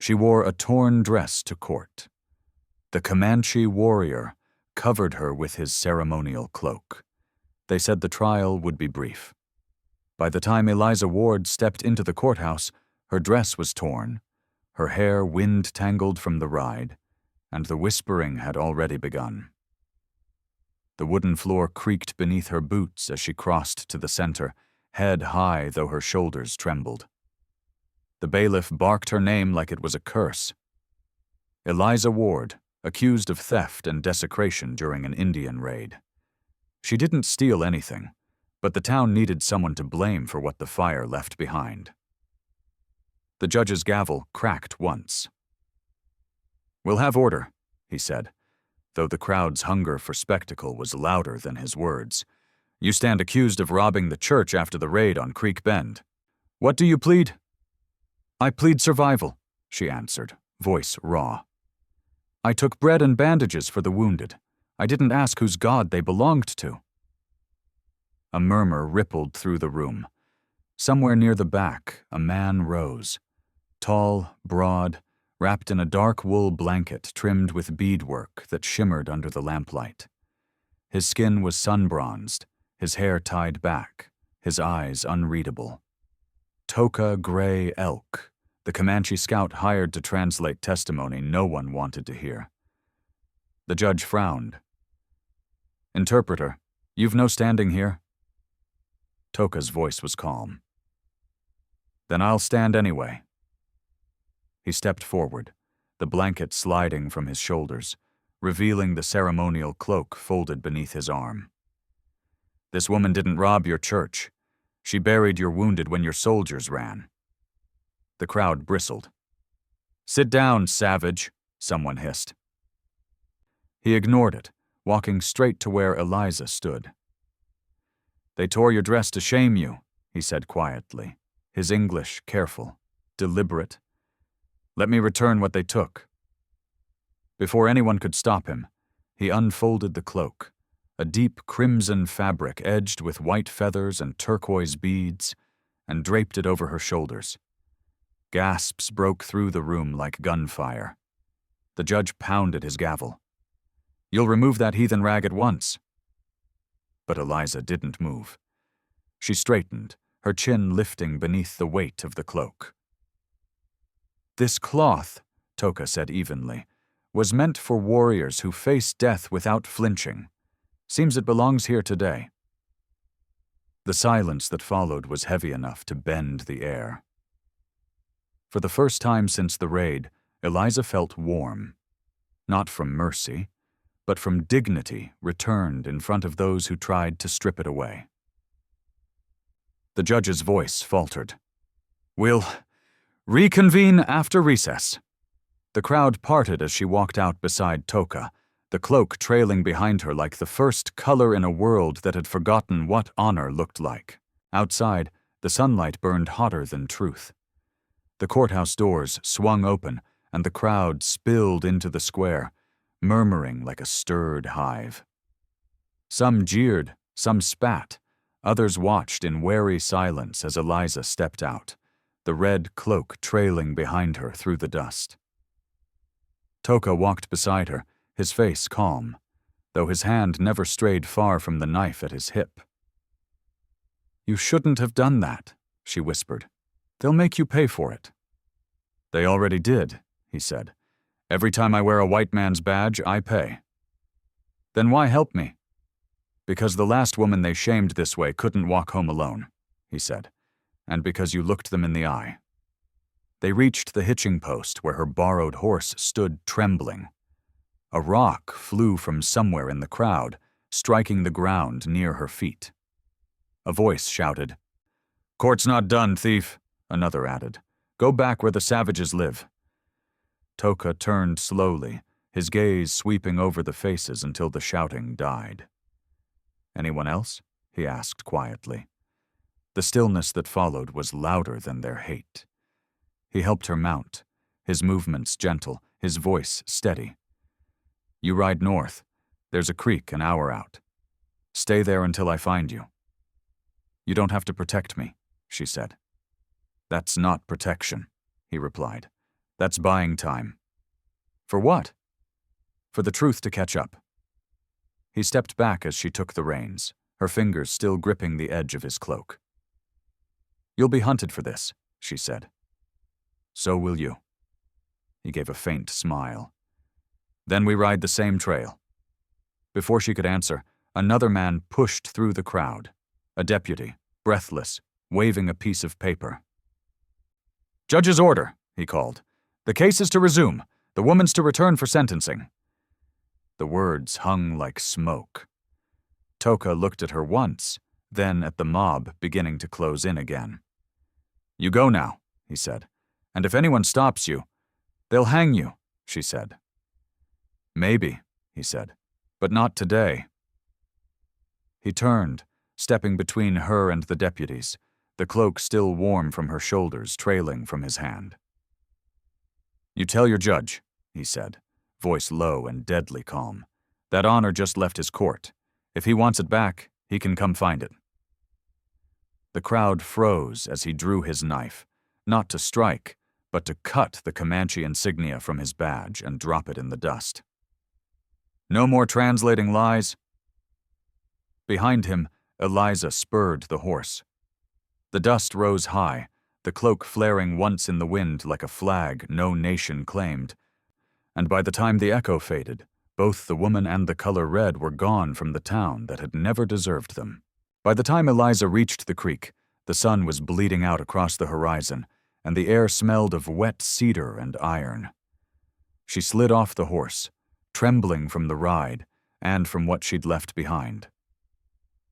She wore a torn dress to court. The Comanche warrior covered her with his ceremonial cloak. They said the trial would be brief. By the time Eliza Ward stepped into the courthouse, her dress was torn, her hair wind-tangled from the ride, and the whispering had already begun. The wooden floor creaked beneath her boots as she crossed to the center, head high though her shoulders trembled. The bailiff barked her name like it was a curse. Eliza Ward, accused of theft and desecration during an Indian raid. She didn't steal anything, but the town needed someone to blame for what the fire left behind. The judge's gavel cracked once. "We'll have order," he said, though the crowd's hunger for spectacle was louder than his words. "You stand accused of robbing the church after the raid on Creek Bend. What do you plead?" "I plead survival," she answered, voice raw. "I took bread and bandages for the wounded. I didn't ask whose god they belonged to." A murmur rippled through the room. Somewhere near the back, a man rose. Tall, broad, wrapped in a dark wool blanket trimmed with beadwork that shimmered under the lamplight. His skin was sun-bronzed, his hair tied back, his eyes unreadable. Toka Gray Elk, the Comanche scout hired to translate testimony no one wanted to hear. The judge frowned. "Interpreter, you've no standing here." Toka's voice was calm. "Then I'll stand anyway." He stepped forward, the blanket sliding from his shoulders, revealing the ceremonial cloak folded beneath his arm. "This woman didn't rob your church. She buried your wounded when your soldiers ran." The crowd bristled. "Sit down, savage," someone hissed. He ignored it, walking straight to where Eliza stood. "They tore your dress to shame you," he said quietly, his English careful, deliberate. "Let me return what they took." Before anyone could stop him, he unfolded the cloak, a deep crimson fabric edged with white feathers and turquoise beads, and draped it over her shoulders. Gasps broke through the room like gunfire. The judge pounded his gavel. "You'll remove that heathen rag at once." But Eliza didn't move. She straightened, her chin lifting beneath the weight of the cloak. "This cloth," Toka said evenly, "was meant for warriors who face death without flinching. Seems it belongs here today." The silence that followed was heavy enough to bend the air. For the first time since the raid, Eliza felt warm. Not from mercy, but from dignity returned in front of those who tried to strip it away. The judge's voice faltered. "We'll reconvene after recess." The crowd parted as she walked out beside Toka, the cloak trailing behind her like the first color in a world that had forgotten what honor looked like. Outside, the sunlight burned hotter than truth. The courthouse doors swung open, and the crowd spilled into the square, murmuring like a stirred hive. Some jeered, some spat, others watched in wary silence as Eliza stepped out, the red cloak trailing behind her through the dust. Toka walked beside her, his face calm, though his hand never strayed far from the knife at his hip. "You shouldn't have done that," she whispered. "They'll make you pay for it." "They already did," he said. "Every time I wear a white man's badge, I pay." "Then why help me?" "Because the last woman they shamed this way couldn't walk home alone," he said, "and because you looked them in the eye." They reached the hitching post where her borrowed horse stood trembling. A rock flew from somewhere in the crowd, striking the ground near her feet. A voice shouted, "Court's not done, thief," another added. "Go back where the savages live." Toka turned slowly, his gaze sweeping over the faces until the shouting died. "Anyone else?" he asked quietly. The stillness that followed was louder than their hate. He helped her mount, his movements gentle, his voice steady. "You ride north. There's a creek an hour out. Stay there until I find you." "You don't have to protect me," she said. "That's not protection," he replied. That's buying time. For what? For the truth to catch up. He stepped back as she took the reins, her fingers still gripping the edge of his cloak. You'll be hunted for this, she said. So will you. He gave a faint smile. Then we ride the same trail. Before she could answer, another man pushed through the crowd, a deputy, breathless, waving a piece of paper. Judge's order, he called. The case is to resume. The woman's to return for sentencing. The words hung like smoke. Toka looked at her once, then at the mob beginning to close in again. You go now, he said, and if anyone stops you, they'll hang you, she said. Maybe, he said, but not today. He turned, stepping between her and the deputies, the cloak still warm from her shoulders trailing from his hand. You tell your judge, he said, voice low and deadly calm. That honor just left his court. If he wants it back, he can come find it. The crowd froze as he drew his knife, not to strike, but to cut the Comanche insignia from his badge and drop it in the dust. No more translating lies. Behind him, Eliza spurred the horse. The dust rose high, the cloak flaring once in the wind like a flag no nation claimed, and by the time the echo faded, both the woman and the color red were gone from the town that had never deserved them. By the time Eliza reached the creek, the sun was bleeding out across the horizon, and the air smelled of wet cedar and iron. She slid off the horse, trembling from the ride and from what she'd left behind.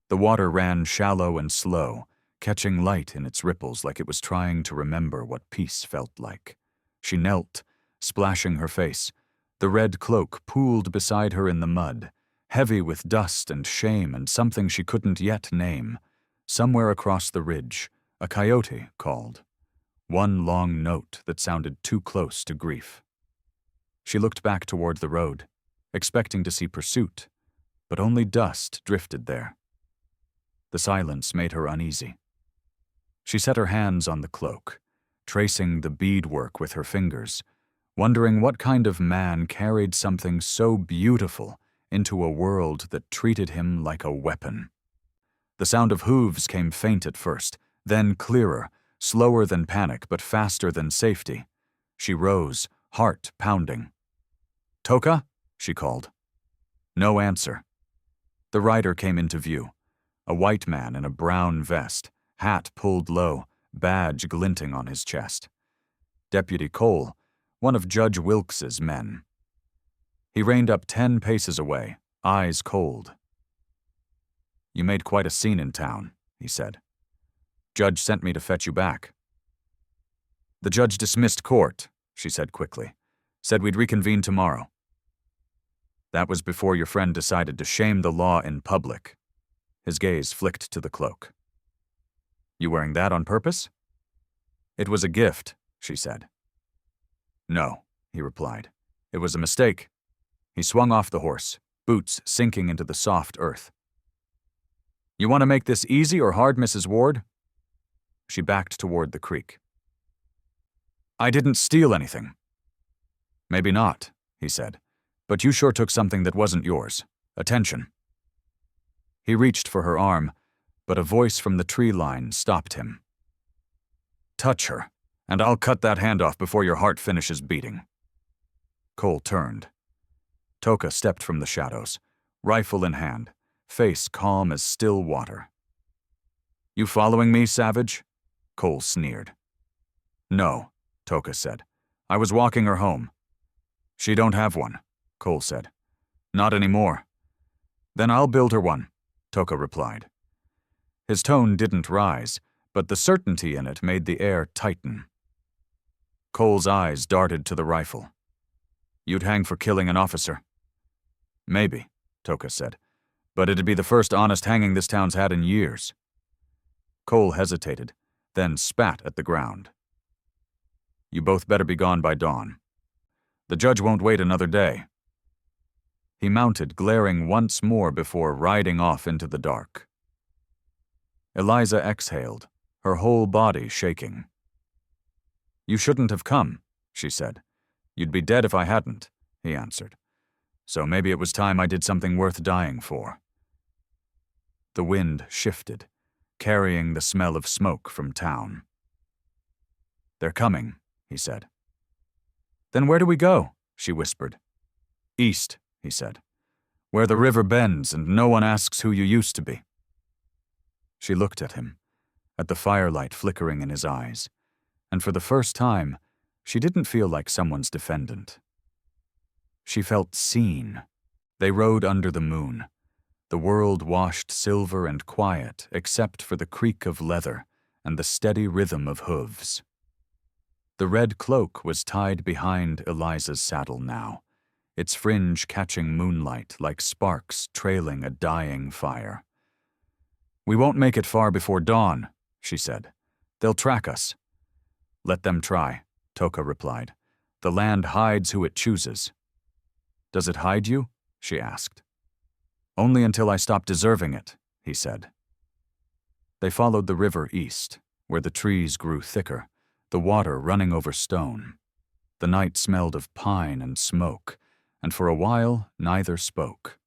The water ran shallow and slow, catching light in its ripples like it was trying to remember what peace felt like. She knelt, splashing her face. The red cloak pooled beside her in the mud, heavy with dust and shame and something she couldn't yet name. Somewhere across the ridge, a coyote called. One long note that sounded too close to grief. She looked back toward the road, expecting to see pursuit, but only dust drifted there. The silence made her uneasy. She set her hands on the cloak, tracing the beadwork with her fingers, wondering what kind of man carried something so beautiful into a world that treated him like a weapon. The sound of hooves came faint at first, then clearer, slower than panic but faster than safety. She rose, heart pounding. Toka? She called. No answer. The rider came into view, a white man in a brown vest, hat pulled low, badge glinting on his chest. Deputy Cole, one of Judge Wilkes's men. He reined up 10 paces away, eyes cold. You made quite a scene in town, he said. Judge sent me to fetch you back. The judge dismissed court, she said quickly. Said we'd reconvene tomorrow. That was before your friend decided to shame the law in public. His gaze flicked to the cloak. You wearing that on purpose? It was a gift, she said. No, he replied. It was a mistake. He swung off the horse, boots sinking into the soft earth. You want to make this easy or hard, Mrs. Ward? She backed toward the creek. I didn't steal anything. Maybe not, he said, but you sure took something that wasn't yours. Attention. He reached for her arm, but a voice from the tree line stopped him. Touch her, and I'll cut that hand off before your heart finishes beating. Cole turned. Toka stepped from the shadows, rifle in hand, face calm as still water. You following me, savage? Cole sneered. No, Toka said. I was walking her home. She don't have one, Cole said. Not anymore. Then I'll build her one, Toka replied. His tone didn't rise, but the certainty in it made the air tighten. Cole's eyes darted to the rifle. You'd hang for killing an officer? Maybe, Toka said, but it'd be the first honest hanging this town's had in years. Cole hesitated, then spat at the ground. You both better be gone by dawn. The judge won't wait another day. He mounted, glaring once more before riding off into the dark. Eliza exhaled, her whole body shaking. You shouldn't have come, she said. "You'd be dead if I hadn't," he answered. "So maybe it was time I did something worth dying for." The wind shifted, carrying the smell of smoke from town. "They're coming," he said. "Then where do we go?" she whispered. "East," he said. "Where the river bends and no one asks who you used to be." She looked at him, at the firelight flickering in his eyes, and for the first time, she didn't feel like someone's defendant. She felt seen. They rode under the moon, the world washed silver and quiet except for the creak of leather and the steady rhythm of hooves. The red cloak was tied behind Eliza's saddle now, its fringe catching moonlight like sparks trailing a dying fire. "We won't make it far before dawn," she said. "They'll track us." "Let them try," Toka replied. "The land hides who it chooses." "Does it hide you?" she asked. "Only until I stop deserving it," he said. They followed the river east, where the trees grew thicker, the water running over stone. The night smelled of pine and smoke, and for a while neither spoke.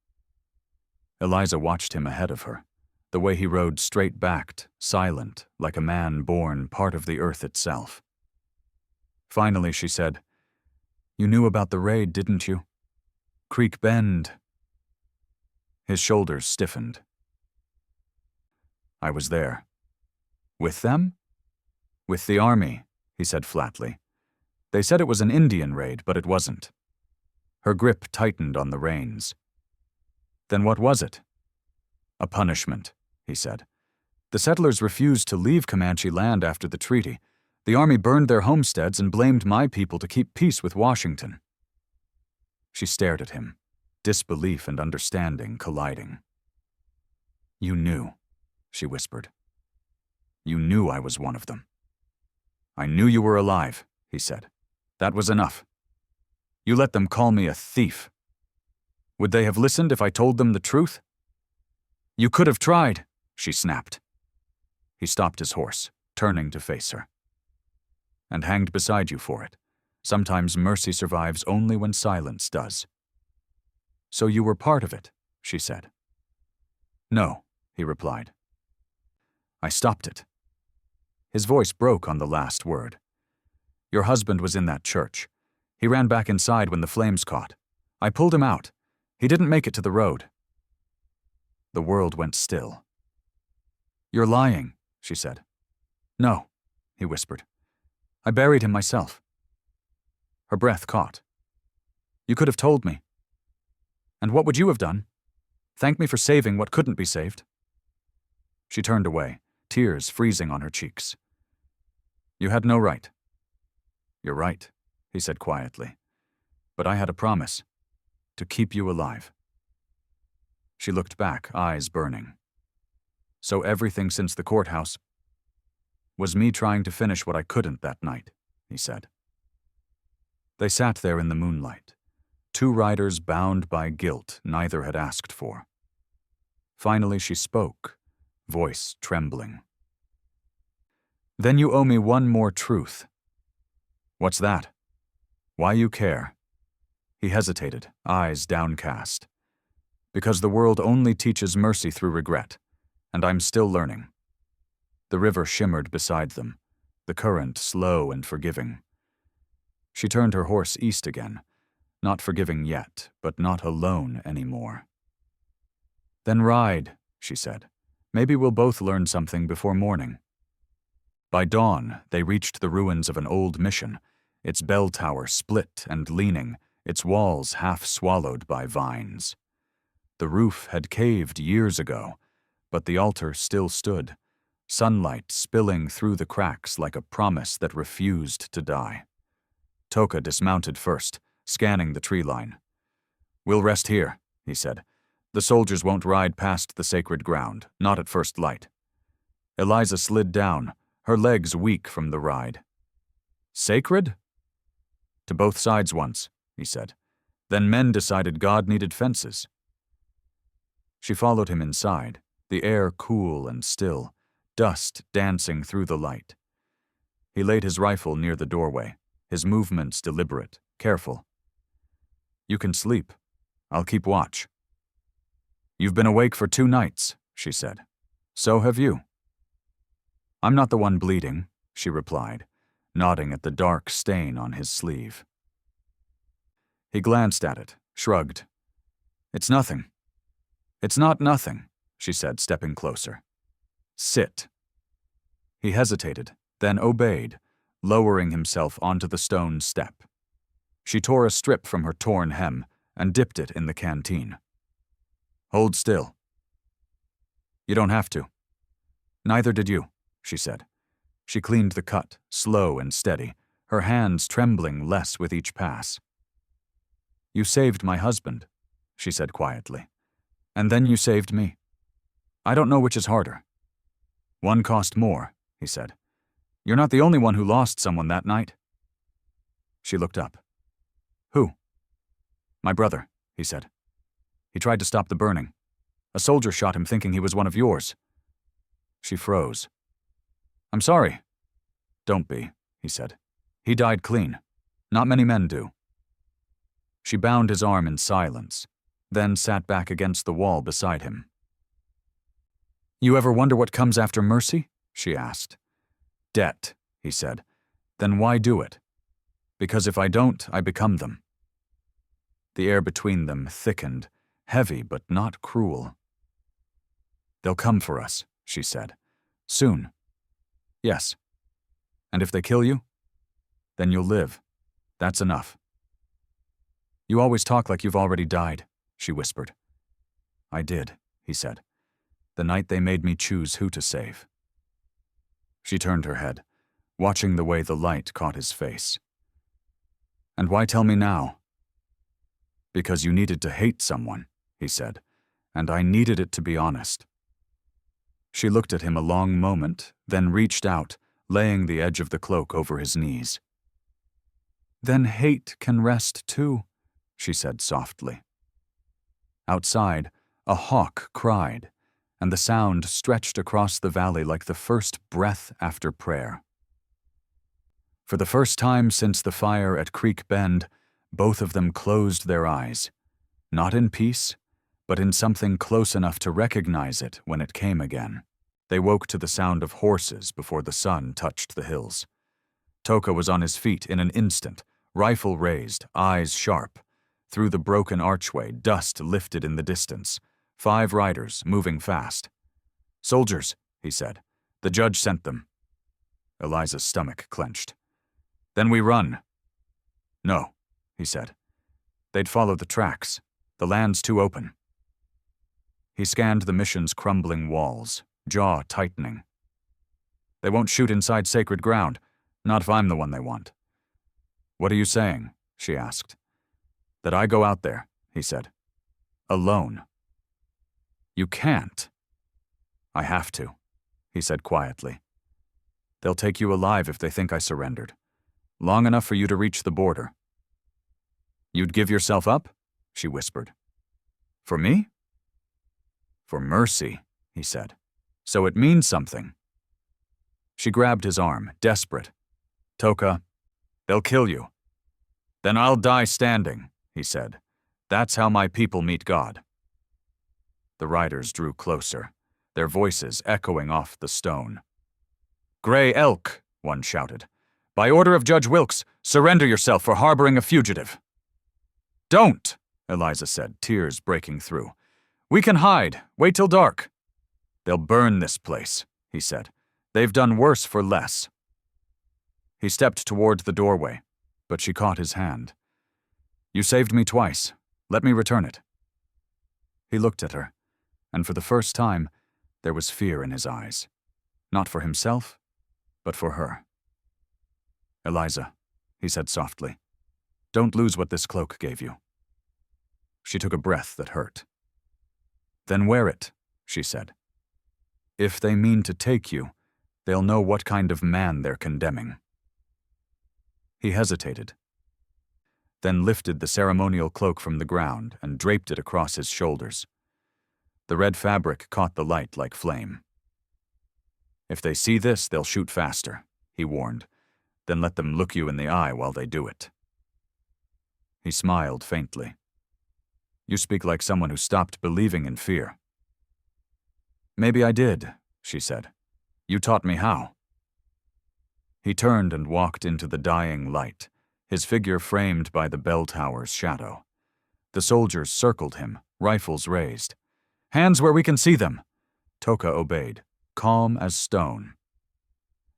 Eliza watched him ahead of her, the way he rode straight-backed, silent, like a man born part of the earth itself. Finally she said, "You knew about the raid, didn't you? Creek Bend." His shoulders stiffened. "I was there." "With them?" "With the army," he said flatly. "They said it was an Indian raid, but it wasn't." Her grip tightened on the reins. "Then what was it?" "A punishment," he said. "The settlers refused to leave Comanche land after the treaty. The army burned their homesteads and blamed my people to keep peace with Washington." She stared at him, disbelief and understanding colliding. "You knew," she whispered. "You knew I was one of them." "I knew you were alive," he said. "That was enough. You let them call me a thief. Would they have listened if I told them the truth?" "You could have tried," she snapped. He stopped his horse, turning to face her. "And hanged beside you for it. Sometimes mercy survives only when silence does." "So you were part of it," she said. "No," he replied. "I stopped it." His voice broke on the last word. "Your husband was in that church. He ran back inside when the flames caught. I pulled him out. He didn't make it to the road." The world went still. "You're lying," she said. "No," he whispered. "I buried him myself." Her breath caught. "You could have told me." "And what would you have done? Thank me for saving what couldn't be saved." She turned away, tears freezing on her cheeks. "You had no right." "You're right," he said quietly. "But I had a promise, to keep you alive." She looked back, eyes burning. "So everything since the courthouse was me trying to finish what I couldn't that night," he said. They sat there in the moonlight, two riders bound by guilt neither had asked for. Finally she spoke, voice trembling. "Then you owe me one more truth." "What's that?" "Why you care." He hesitated, eyes downcast. "Because the world only teaches mercy through regret, and I'm still learning." The river shimmered beside them, the current slow and forgiving. She turned her horse east again, not forgiving yet, but not alone anymore. "Then ride," she said. "Maybe we'll both learn something before morning." By dawn, they reached the ruins of an old mission, its bell tower split and leaning, its walls half swallowed by vines. The roof had caved years ago, but the altar still stood, sunlight spilling through the cracks like a promise that refused to die. Toka dismounted first, scanning the tree line. "We'll rest here," he said. "The soldiers won't ride past the sacred ground, not at first light." Eliza slid down, her legs weak from the ride. "Sacred?" "To both sides once," he said. "Then men decided God needed fences." She followed him inside, the air cool and still, dust dancing through the light. He laid his rifle near the doorway, his movements deliberate, careful. "You can sleep. I'll keep watch." "You've been awake for 2 nights," she said. "So have you." "I'm not the one bleeding," she replied, nodding at the dark stain on his sleeve. He glanced at it, shrugged. "It's nothing." "It's not nothing," she said, stepping closer. "Sit." He hesitated, then obeyed, lowering himself onto the stone step. She tore a strip from her torn hem and dipped it in the canteen. "Hold still." "You don't have to." "Neither did you," she said. She cleaned the cut, slow and steady, her hands trembling less with each pass. "You saved my husband," she said quietly. "And then you saved me. I don't know which is harder." "One cost more," he said. "You're not the only one who lost someone that night." She looked up. "Who?" "My brother," he said. "He tried to stop the burning. A soldier shot him thinking he was one of yours." She froze. "I'm sorry." "Don't be," he said. "He died clean. Not many men do." She bound his arm in silence, then sat back against the wall beside him. "You ever wonder what comes after mercy?" she asked. "Debt," he said. "Then why do it? Because if I don't, I become them." The air between them thickened, heavy but not cruel. "They'll come for us," she said. "Soon." "Yes." "And if they kill you?" "Then you'll live. That's enough." "You always talk like you've already died," she whispered. "I did," he said. "The night they made me choose who to save." She turned her head, watching the way the light caught his face. "And why tell me now?" "Because you needed to hate someone," he said, "and I needed it to be honest." She looked at him a long moment, then reached out, laying the edge of the cloak over his knees. "Then hate can rest too," she said softly. Outside, a hawk cried, and the sound stretched across the valley like the first breath after prayer. For the first time since the fire at Creek Bend, both of them closed their eyes, not in peace, but in something close enough to recognize it when it came again. They woke to the sound of horses before the sun touched the hills. Toka was on his feet in an instant, rifle raised, eyes sharp. Through the broken archway, dust lifted in the distance. 5 riders, moving fast. "Soldiers," he said. "The judge sent them." Eliza's stomach clenched. "Then we run." "No," he said. "They'd follow the tracks. The land's too open." He scanned the mission's crumbling walls, jaw tightening. "They won't shoot inside sacred ground, not if I'm the one they want." "What are you saying?" she asked. "That I go out there," he said. "Alone." "You can't." "I have to," he said quietly. "They'll take you alive if they think I surrendered. Long enough for you to reach the border." "You'd give yourself up?" she whispered. "For me?" "For mercy," he said. "So it means something." She grabbed his arm, desperate. "Toka, they'll kill you." "Then I'll die standing," he said. "That's how my people meet God." The riders drew closer, their voices echoing off the stone. "Gray Elk," one shouted. "By order of Judge Wilkes, surrender yourself for harboring a fugitive." "Don't," Eliza said, tears breaking through. "We can hide. Wait till dark." "They'll burn this place," he said. "They've done worse for less." He stepped toward the doorway, but she caught his hand. "You saved me twice. Let me return it." He looked at her, and for the first time, there was fear in his eyes. Not for himself, but for her. "Eliza," he said softly, "don't lose what this cloak gave you." She took a breath that hurt. "Then wear it," she said. "If they mean to take you, they'll know what kind of man they're condemning." He hesitated, then lifted the ceremonial cloak from the ground and draped it across his shoulders. The red fabric caught the light like flame. "If they see this, they'll shoot faster," he warned. then let them look you in the eye while they do it." He smiled faintly. "You speak like someone who stopped believing in fear." "Maybe I did," she said. "You taught me how." He turned and walked into the dying light, his figure framed by the bell tower's shadow. The soldiers circled him, rifles raised. "Hands where we can see them!" Toka obeyed, calm as stone.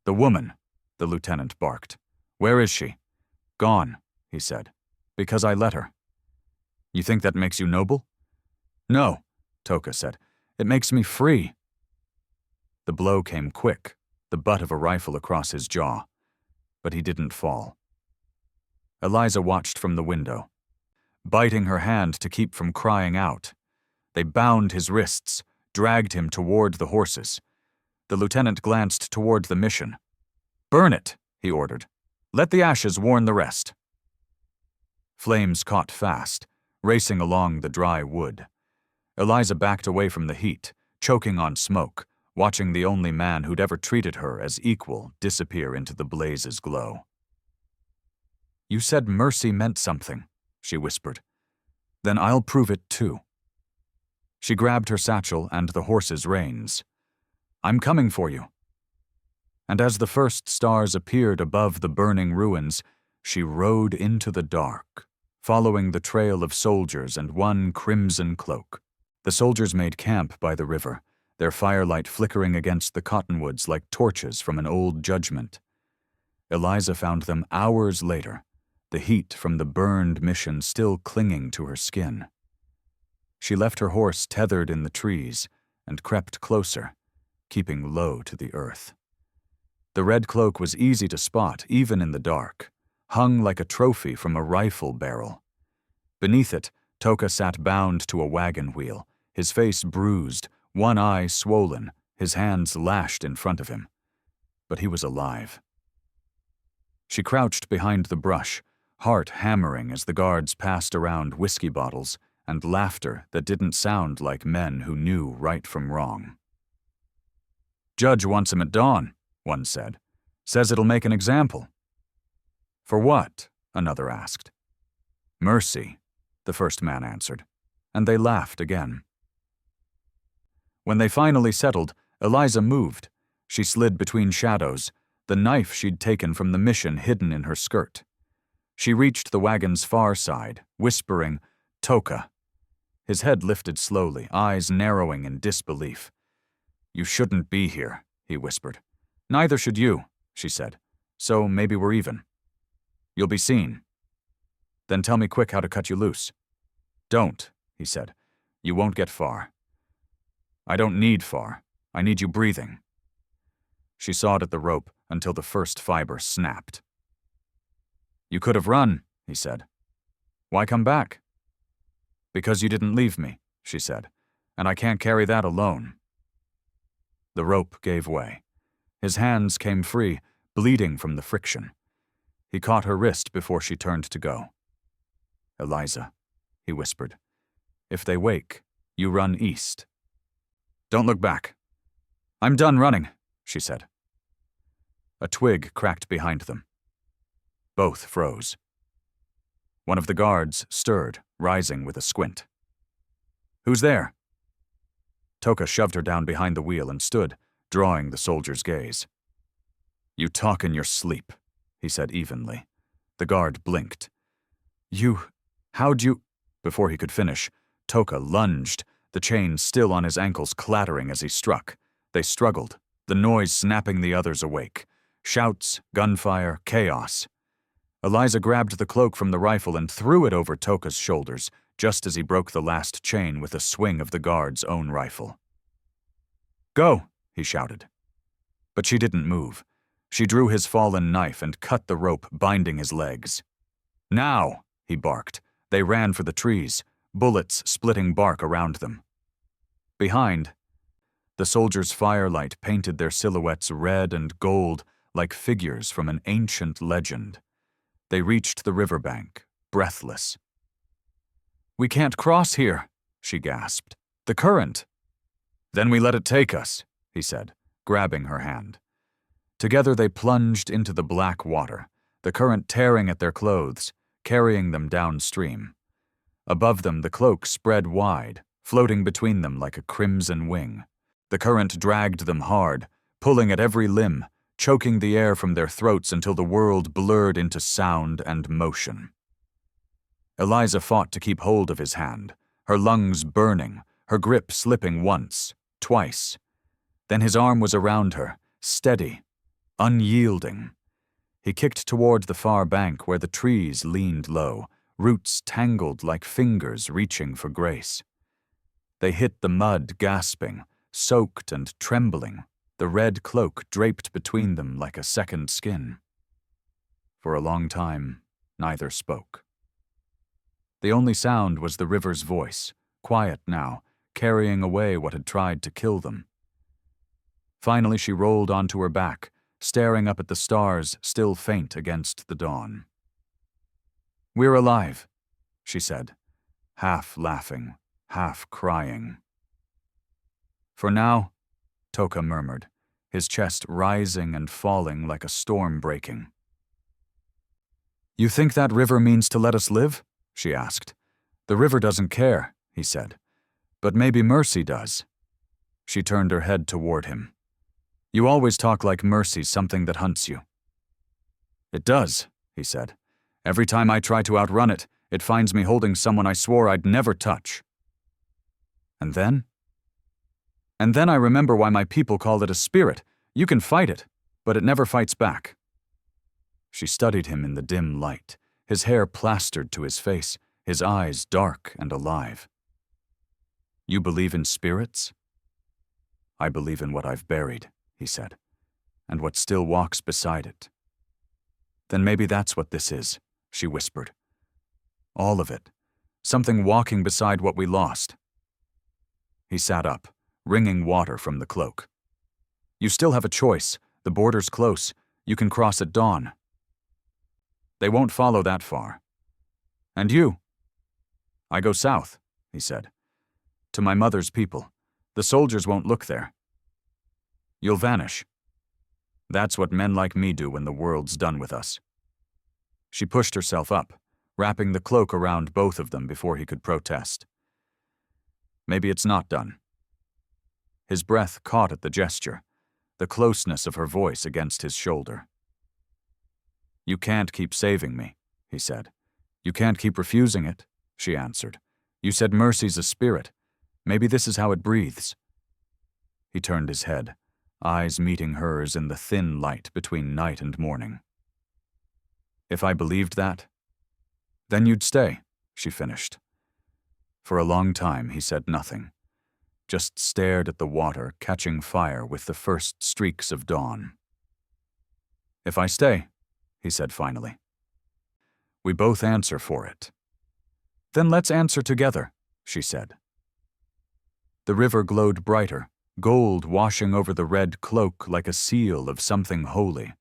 "The woman," the lieutenant barked. "Where is she?" "Gone," he said. "Because I let her." "You think that makes you noble?" "No," Toka said. "It makes me free." The blow came quick, the butt of a rifle across his jaw. But he didn't fall. Eliza watched from the window, biting her hand to keep from crying out. They bound his wrists, dragged him toward the horses. The lieutenant glanced toward the mission. "Burn it," he ordered. "Let the ashes warn the rest." Flames caught fast, racing along the dry wood. Eliza backed away from the heat, choking on smoke, watching the only man who'd ever treated her as equal disappear into the blaze's glow. "You said mercy meant something," she whispered. "Then I'll prove it too." She grabbed her satchel and the horse's reins. "I'm coming for you." And as the first stars appeared above the burning ruins, she rode into the dark, following the trail of soldiers and one crimson cloak. The soldiers made camp by the river, their firelight flickering against the cottonwoods like torches from an old judgment. Eliza found them hours later, the heat from the burned mission still clinging to her skin. She left her horse tethered in the trees and crept closer, keeping low to the earth. The red cloak was easy to spot even in the dark, hung like a trophy from a rifle barrel. Beneath it, Toka sat bound to a wagon wheel, his face bruised, one eye swollen, his hands lashed in front of him. But he was alive. She crouched behind the brush, heart hammering as the guards passed around whiskey bottles and laughter that didn't sound like men who knew right from wrong. "Judge wants him at dawn," one said. "Says it'll make an example." "For what?" another asked. "Mercy," the first man answered, and they laughed again. When they finally settled, Eliza moved. She slid between shadows, the knife she'd taken from the mission hidden in her skirt. She reached the wagon's far side, whispering, "Toka." His head lifted slowly, eyes narrowing in disbelief. "You shouldn't be here," he whispered. "Neither should you," she said. "So maybe we're even." "You'll be seen." "Then tell me quick how to cut you loose." "Don't," he said. "You won't get far." "I don't need far. I need you breathing." She sawed at the rope until the first fiber snapped. "You could have run," he said. "Why come back?" "Because you didn't leave me," she said, "and I can't carry that alone." The rope gave way. His hands came free, bleeding from the friction. He caught her wrist before she turned to go. "Eliza," he whispered, "if they wake, you run east. Don't look back." "I'm done running," she said. A twig cracked behind them. Both froze. One of the guards stirred, rising with a squint. "Who's there?" Toka shoved her down behind the wheel and stood, drawing the soldier's gaze. "You talk in your sleep," he said evenly. The guard blinked. How'd you—" Before he could finish, Toka lunged, the chain still on his ankles clattering as he struck. They struggled, the noise snapping the others awake. Shouts, gunfire, chaos. Eliza grabbed the cloak from the rifle and threw it over Toka's shoulders, just as he broke the last chain with a swing of the guard's own rifle. "Go!" he shouted. But she didn't move. She drew his fallen knife and cut the rope binding his legs. "Now!" he barked. They ran for the trees, bullets splitting bark around them. Behind, the soldiers' firelight painted their silhouettes red and gold like figures from an ancient legend. They reached the riverbank, breathless. "We can't cross here," she gasped. "The current." "Then we let it take us," he said, grabbing her hand. Together they plunged into the black water, the current tearing at their clothes, carrying them downstream. Above them the cloak spread wide, floating between them like a crimson wing. The current dragged them hard, pulling at every limb, choking the air from their throats until the world blurred into sound and motion. Eliza fought to keep hold of his hand, her lungs burning, her grip slipping once, twice. Then his arm was around her, steady, unyielding. He kicked toward the far bank where the trees leaned low, roots tangled like fingers reaching for grace. They hit the mud, gasping, soaked and trembling, the red cloak draped between them like a second skin. For a long time, neither spoke. The only sound was the river's voice, quiet now, carrying away what had tried to kill them. Finally she rolled onto her back, staring up at the stars still faint against the dawn. "We're alive," she said, half laughing, half crying. "For now," Toka murmured, his chest rising and falling like a storm breaking. "You think that river means to let us live?" she asked. "The river doesn't care," he said. "But maybe mercy does." She turned her head toward him. "You always talk like mercy's something that hunts you." "It does," he said. "Every time I try to outrun it, it finds me holding someone I swore I'd never touch." "And then?" "And then I remember why my people call it a spirit. You can fight it, but it never fights back." She studied him in the dim light, his hair plastered to his face, his eyes dark and alive. "You believe in spirits?" "I believe in what I've buried," he said, "and what still walks beside it." "Then maybe that's what this is," she whispered. "All of it. Something walking beside what we lost." He sat up, wringing water from the cloak. "You still have a choice. The border's close. You can cross at dawn." "They won't follow that far." "And you?" "I go south," he said. "To my mother's people. The soldiers won't look there." "You'll vanish." "That's what men like me do when the world's done with us." She pushed herself up, wrapping the cloak around both of them before he could protest. "Maybe it's not done." His breath caught at the gesture, the closeness of her voice against his shoulder. "You can't keep saving me," he said. "You can't keep refusing it," she answered. "You said mercy's a spirit. Maybe this is how it breathes." He turned his head, eyes meeting hers in the thin light between night and morning. "If I believed that, then you'd stay," she finished. For a long time he said nothing, just stared at the water catching fire with the first streaks of dawn. "If I stay," he said finally, "we both answer for it." "Then let's answer together," she said. The river glowed brighter, gold washing over the red cloak like a seal of something holy.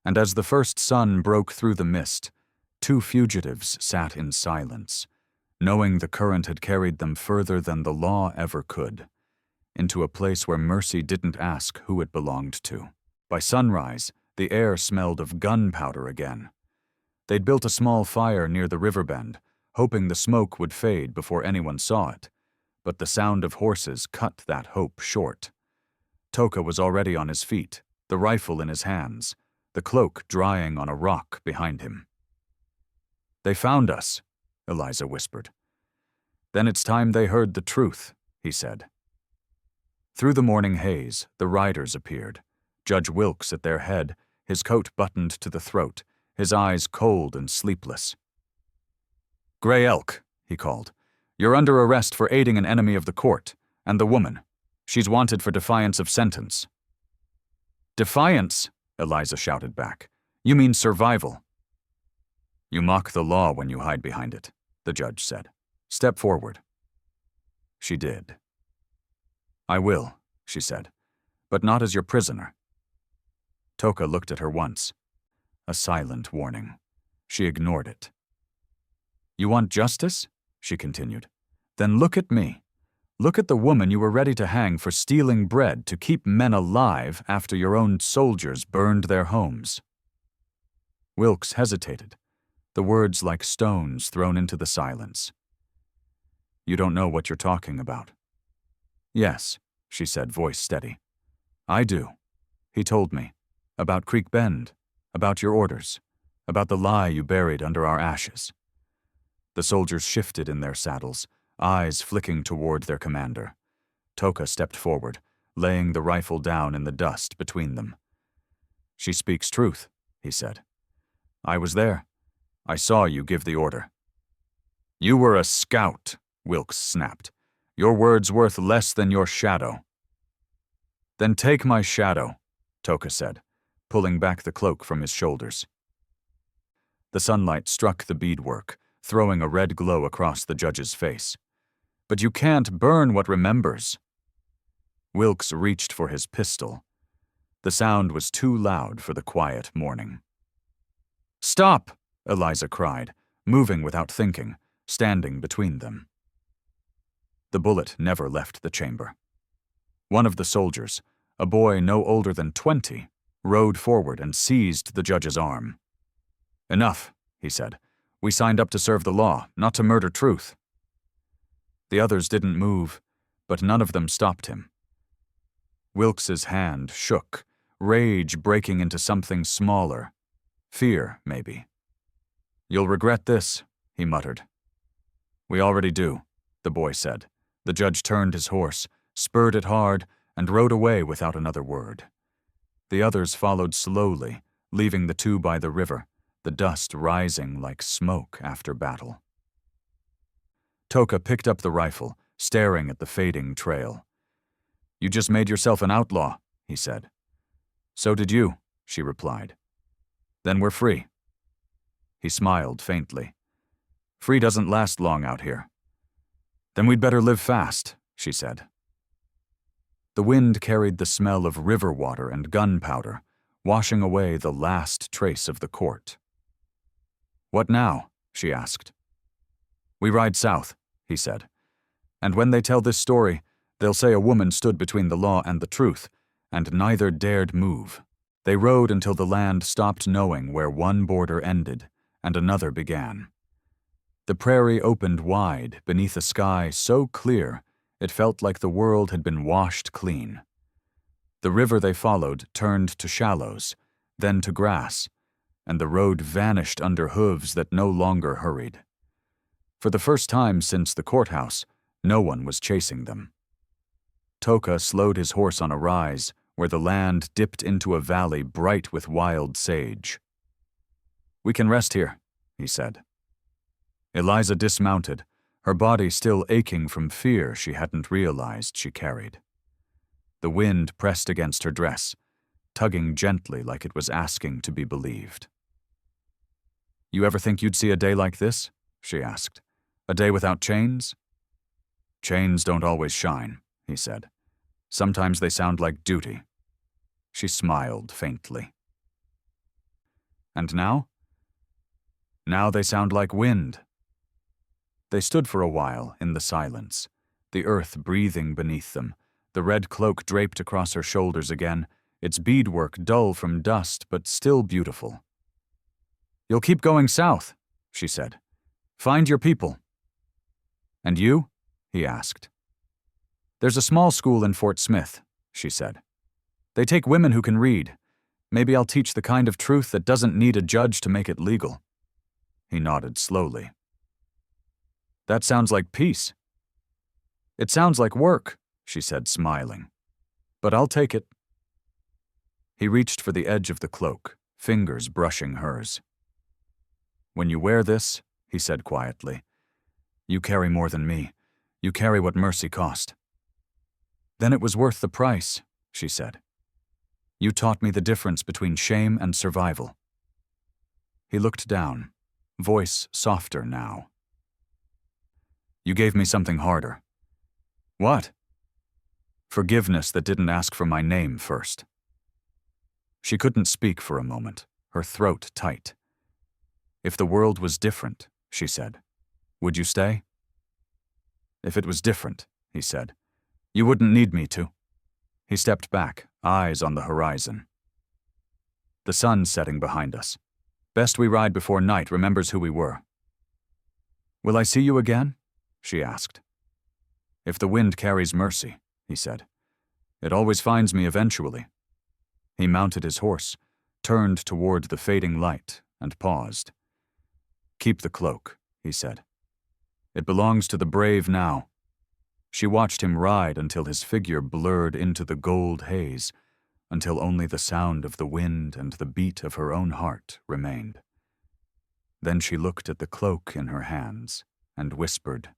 And as the first sun broke through the mist, two fugitives sat in silence, knowing the current had carried them further than the law ever could, into a place where mercy didn't ask who it belonged to. By sunrise, the air smelled of gunpowder again. They'd built a small fire near the river bend, hoping the smoke would fade before anyone saw it, but the sound of horses cut that hope short. Toka was already on his feet, the rifle in his hands, the cloak drying on a rock behind him. "They found us," Eliza whispered. "Then it's time they heard the truth," he said. Through the morning haze, the riders appeared, Judge Wilkes at their head, his coat buttoned to the throat, his eyes cold and sleepless. "Gray Elk," he called. "You're under arrest for aiding an enemy of the court, and the woman. She's wanted for defiance of sentence." "Defiance?" Eliza shouted back. "You mean survival." "You mock the law when you hide behind it," the judge said. "Step forward." She did. "I will," she said, "but not as your prisoner." Toka looked at her once. A silent warning. She ignored it. "You want justice?" she continued. "Then look at me. Look at the woman you were ready to hang for stealing bread to keep men alive after your own soldiers burned their homes." Wilkes hesitated, the words like stones thrown into the silence. "You don't know what you're talking about." "Yes," she said, voice steady. "I do. He told me. About Creek Bend, about your orders, about the lie you buried under our ashes." The soldiers shifted in their saddles, eyes flicking toward their commander. Toka stepped forward, laying the rifle down in the dust between them. "She speaks truth," he said. "I was there. I saw you give the order." "You were a scout," Wilkes snapped. "Your word's worth less than your shadow." "Then take my shadow," Toka said, pulling back the cloak from his shoulders. The sunlight struck the beadwork, throwing a red glow across the judge's face. "But you can't burn what remembers." Wilkes reached for his pistol. The sound was too loud for the quiet morning. "Stop!" Eliza cried, moving without thinking, standing between them. The bullet never left the chamber. One of the soldiers, a boy no older than 20, rode forward and seized the judge's arm. "Enough," he said. "We signed up to serve the law, not to murder truth." The others didn't move, but none of them stopped him. Wilkes's hand shook, rage breaking into something smaller. Fear, maybe. "You'll regret this," he muttered. "We already do," the boy said. The judge turned his horse, spurred it hard, and rode away without another word. The others followed slowly, leaving the two by the river, the dust rising like smoke after battle. Toka picked up the rifle, staring at the fading trail. "You just made yourself an outlaw," he said. "So did you," she replied. "Then we're free." He smiled faintly. "Free doesn't last long out here." "Then we'd better live fast," she said. The wind carried the smell of river water and gunpowder, washing away the last trace of the court. "What now?" she asked. "We ride south," he said. "And when they tell this story, they'll say a woman stood between the law and the truth, and neither dared move. They rode until the land stopped knowing where one border ended and another began. The prairie opened wide beneath a sky so clear it felt like the world had been washed clean. The river they followed turned to shallows, then to grass, and the road vanished under hooves that no longer hurried. For the first time since the courthouse, no one was chasing them. Toka slowed his horse on a rise where the land dipped into a valley bright with wild sage. "We can rest here," he said. Eliza dismounted, her body still aching from fear she hadn't realized she carried. The wind pressed against her dress, tugging gently like it was asking to be believed. "You ever think you'd see a day like this?" she asked. "A day without chains?" "Chains don't always shine," he said. "Sometimes they sound like duty." She smiled faintly. "And now?" "Now they sound like wind." They stood for a while in the silence, the earth breathing beneath them, the red cloak draped across her shoulders again, its beadwork dull from dust but still beautiful. "You'll keep going south," she said. "Find your people." "And you?" he asked. "There's a small school in Fort Smith," she said. "They take women who can read. Maybe I'll teach the kind of truth that doesn't need a judge to make it legal." He nodded slowly. "That sounds like peace." "It sounds like work," she said, smiling. "But I'll take it." He reached for the edge of the cloak, fingers brushing hers. "When you wear this," he said quietly, "you carry more than me. You carry what mercy cost." "Then it was worth the price," she said. "You taught me the difference between shame and survival." He looked down, voice softer now. "You gave me something harder." "What?" "Forgiveness that didn't ask for my name first." She couldn't speak for a moment, her throat tight. "If the world was different," she said, "would you stay?" "If it was different," he said. "You wouldn't need me to." He stepped back, eyes on the horizon. The sun setting behind us. Best we ride before night remembers who we were. "Will I see you again?" she asked. "If the wind carries mercy," he said. "It always finds me eventually." He mounted his horse, turned toward the fading light, and paused. "Keep the cloak," he said. "It belongs to the brave now." She watched him ride until his figure blurred into the gold haze, until only the sound of the wind and the beat of her own heart remained. Then she looked at the cloak in her hands and whispered,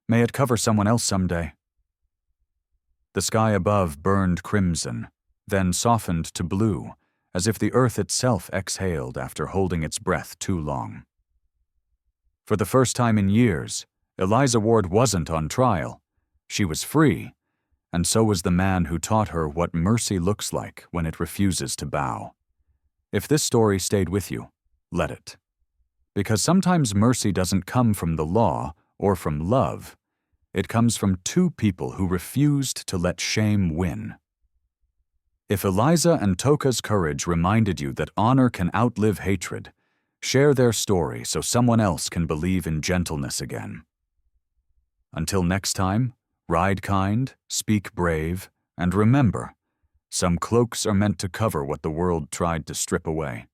"May it cover someone else someday." The sky above burned crimson, then softened to blue, as if the earth itself exhaled after holding its breath too long. For the first time in years, Eliza Ward wasn't on trial. She was free, and so was the man who taught her what mercy looks like when it refuses to bow. If this story stayed with you, let it. Because sometimes mercy doesn't come from the law or from love. It comes from two people who refused to let shame win. If Eliza and Toka's courage reminded you that honor can outlive hatred, share their story so someone else can believe in gentleness again. Until next time, ride kind, speak brave, and remember, some cloaks are meant to cover what the world tried to strip away.